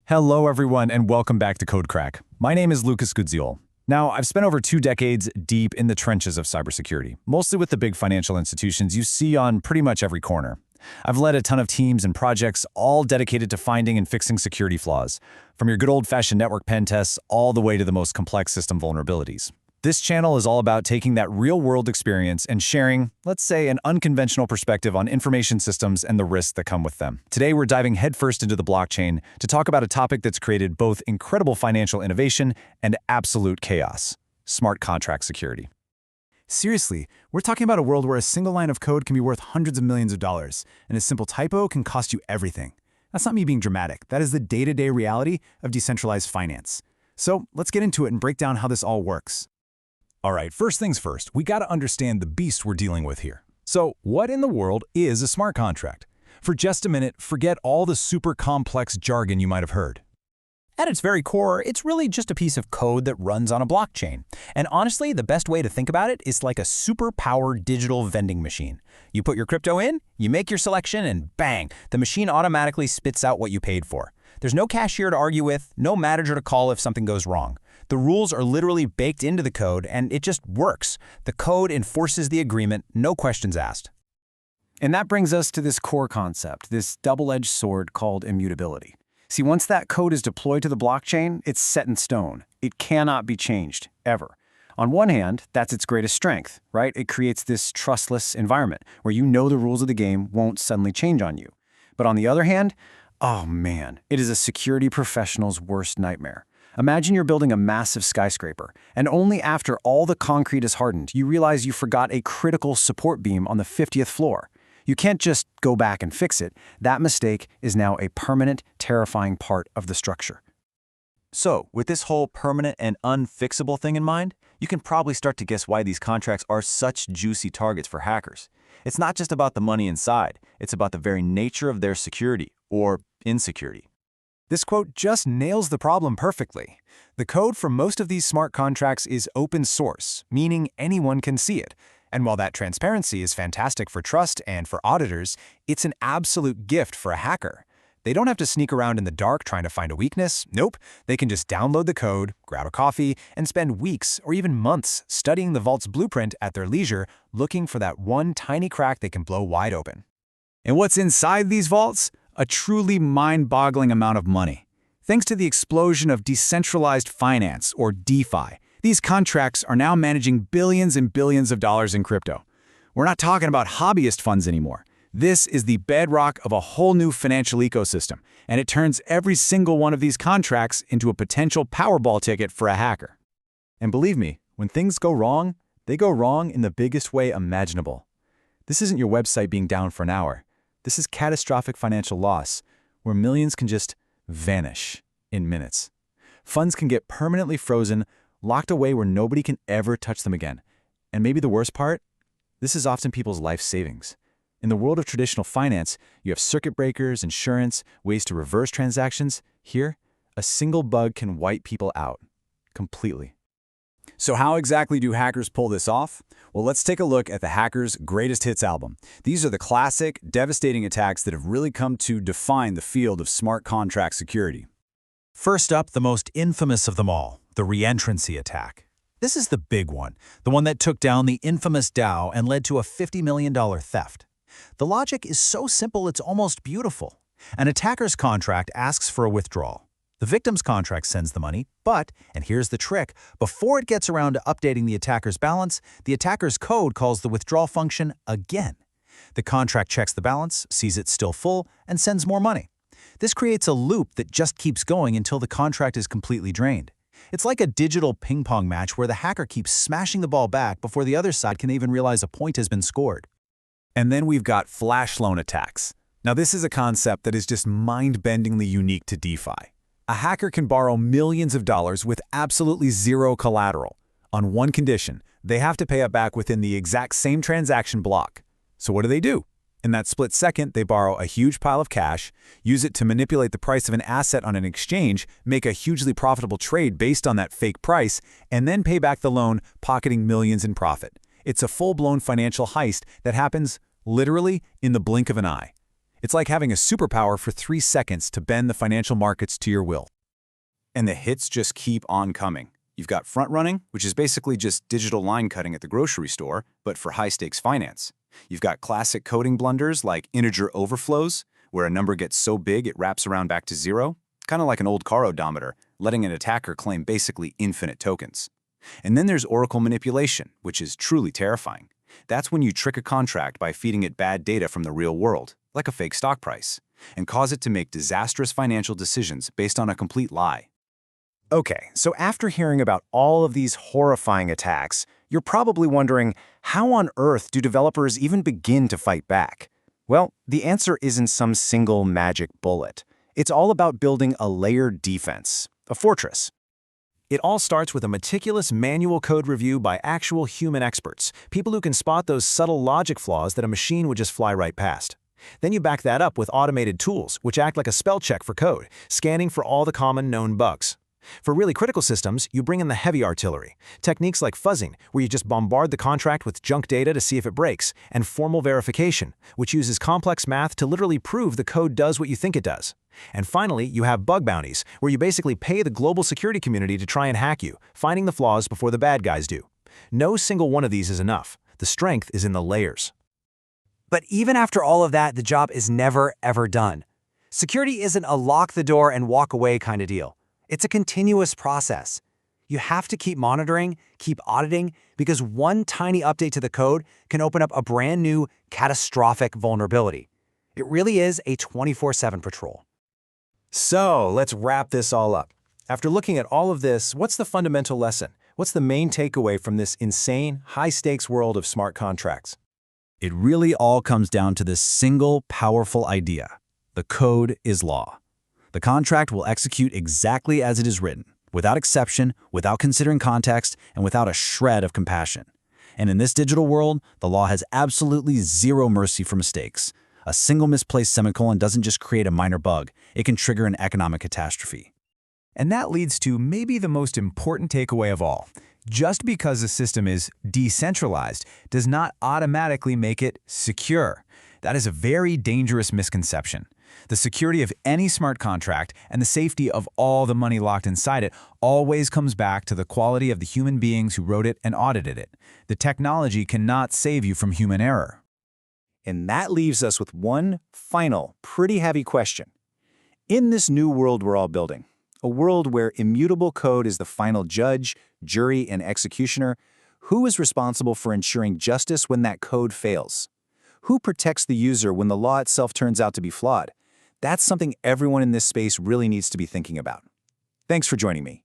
Hello everyone and welcome back to CodeCrack. My name is Lukasz Guzdziol. Now, I've spent over 2 decades deep in the trenches of cybersecurity, mostly with the big financial institutions you see on pretty much every corner. I've led a ton of teams and projects, all dedicated to finding and fixing security flaws, from your good old-fashioned network pen tests all the way to the most complex system vulnerabilities. This channel is all about taking that real-world experience and sharing, let's say, an unconventional perspective on information systems and the risks that come with them. Today, we're diving headfirst into the blockchain to talk about a topic that's created both incredible financial innovation and absolute chaos: smart contract security. Seriously, we're talking about a world where a single line of code can be worth hundreds of millions of dollars, and a simple typo can cost you everything. That's not me being dramatic. That is the day-to-day reality of decentralized finance. So let's get into it and break down how this all works. All right, first things first, we got to understand the beast we're dealing with here. So, what in the world is a smart contract? For just a minute, forget all the super complex jargon you might have heard. At its very core, it's really just a piece of code that runs on a blockchain. And honestly, the best way to think about it is like a super-powered digital vending machine. You put your crypto in, you make your selection, and bang, the machine automatically spits out what you paid for. There's no cashier to argue with, no manager to call if something goes wrong. The rules are literally baked into the code, and it just works. The code enforces the agreement, no questions asked. And that brings us to this core concept, this double-edged sword called immutability. See, once that code is deployed to the blockchain, it's set in stone. It cannot be changed, ever. On one hand, that's its greatest strength, right? It creates this trustless environment where you know the rules of the game won't suddenly change on you. But on the other hand, oh man, it is a security professional's worst nightmare. Imagine you're building a massive skyscraper, and only after all the concrete is hardened, you realize you forgot a critical support beam on the 50th floor. You can't just go back and fix it. That mistake is now a permanent, terrifying part of the structure. So, with this whole permanent and unfixable thing in mind, you can probably start to guess why these contracts are such juicy targets for hackers. It's not just about the money inside, it's about the very nature of their security, or insecurity. This quote just nails the problem perfectly. The code for most of these smart contracts is open source, meaning anyone can see it. And while that transparency is fantastic for trust and for auditors, it's an absolute gift for a hacker. They don't have to sneak around in the dark trying to find a weakness. Nope, they can just download the code, grab a coffee, and spend weeks or even months studying the vault's blueprint at their leisure, looking for that one tiny crack they can blow wide open. And what's inside these vaults? A truly mind-boggling amount of money. Thanks to the explosion of decentralized finance, or DeFi, these contracts are now managing billions and billions of dollars in crypto. We're not talking about hobbyist funds anymore. This is the bedrock of a whole new financial ecosystem, and it turns every single one of these contracts into a potential Powerball ticket for a hacker. And believe me, when things go wrong, they go wrong in the biggest way imaginable. This isn't your website being down for an hour. This is catastrophic financial loss, where millions can just vanish in minutes. Funds can get permanently frozen, locked away where nobody can ever touch them again. And maybe the worst part? This is often people's life savings. In the world of traditional finance, you have circuit breakers, insurance, ways to reverse transactions. Here, a single bug can wipe people out completely. So how exactly do hackers pull this off? Well, let's take a look at the Hackers' Greatest Hits album. These are the classic, devastating attacks that have really come to define the field of smart contract security. First up, the most infamous of them all, the reentrancy attack. This is the big one, the one that took down the infamous DAO and led to a $50 million theft. The logic is so simple it's almost beautiful. An attacker's contract asks for a withdrawal. The victim's contract sends the money, but, and here's the trick, before it gets around to updating the attacker's balance, the attacker's code calls the withdrawal function again. The contract checks the balance, sees it's still full, and sends more money. This creates a loop that just keeps going until the contract is completely drained. It's like a digital ping pong match where the hacker keeps smashing the ball back before the other side can even realize a point has been scored. And then we've got flash loan attacks. Now this is a concept that is just mind-bendingly unique to DeFi. A hacker can borrow millions of dollars with absolutely zero collateral. On one condition, they have to pay it back within the exact same transaction block. So what do? In that split second, they borrow a huge pile of cash, use it to manipulate the price of an asset on an exchange, make a hugely profitable trade based on that fake price, and then pay back the loan, pocketing millions in profit. It's a full-blown financial heist that happens literally in the blink of an eye. It's like having a superpower for 3 seconds to bend the financial markets to your will. And the hits just keep on coming. You've got front running, which is basically just digital line cutting at the grocery store, but for high-stakes finance. You've got classic coding blunders like integer overflows, where a number gets so big it wraps around back to zero, kind of like an old car odometer, letting an attacker claim basically infinite tokens. And then there's Oracle manipulation, which is truly terrifying. That's when you trick a contract by feeding it bad data from the real world, like a fake stock price, and cause it to make disastrous financial decisions based on a complete lie. Okay, so after hearing about all of these horrifying attacks, you're probably wondering, how on earth do developers even begin to fight back? Well, the answer isn't some single magic bullet. It's all about building a layered defense, a fortress. It all starts with a meticulous manual code review by actual human experts, people who can spot those subtle logic flaws that a machine would just fly right past. Then you back that up with automated tools, which act like a spell check for code, scanning for all the common known bugs. For really critical systems, you bring in the heavy artillery, techniques like fuzzing, where you just bombard the contract with junk data to see if it breaks, and formal verification, which uses complex math to literally prove the code does what you think it does. And finally, you have bug bounties, where you basically pay the global security community to try and hack you, finding the flaws before the bad guys do. No single one of these is enough. The strength is in the layers. But even after all of that, the job is never, ever done. Security isn't a lock the door and walk away kind of deal. It's a continuous process. You have to keep monitoring, keep auditing, because one tiny update to the code can open up a brand new, catastrophic vulnerability. It really is a 24/7 patrol. So let's wrap this all up. After looking at all of this, what's the fundamental lesson? What's the main takeaway from this insane, high-stakes world of smart contracts? It really all comes down to this single, powerful idea. The code is law. The contract will execute exactly as it is written, without exception, without considering context, and without a shred of compassion. And in this digital world, the law has absolutely zero mercy for mistakes. A single misplaced semicolon doesn't just create a minor bug, it can trigger an economic catastrophe. And that leads to maybe the most important takeaway of all. Just because a system is decentralized does not automatically make it secure. That is a very dangerous misconception. The security of any smart contract and the safety of all the money locked inside it always comes back to the quality of the human beings who wrote it and audited it. The technology cannot save you from human error. And that leaves us with one final, pretty heavy question. In this new world we're all building, a world where immutable code is the final judge, jury, and executioner, who is responsible for ensuring justice when that code fails? Who protects the user when the law itself turns out to be flawed? That's something everyone in this space really needs to be thinking about. Thanks for joining me.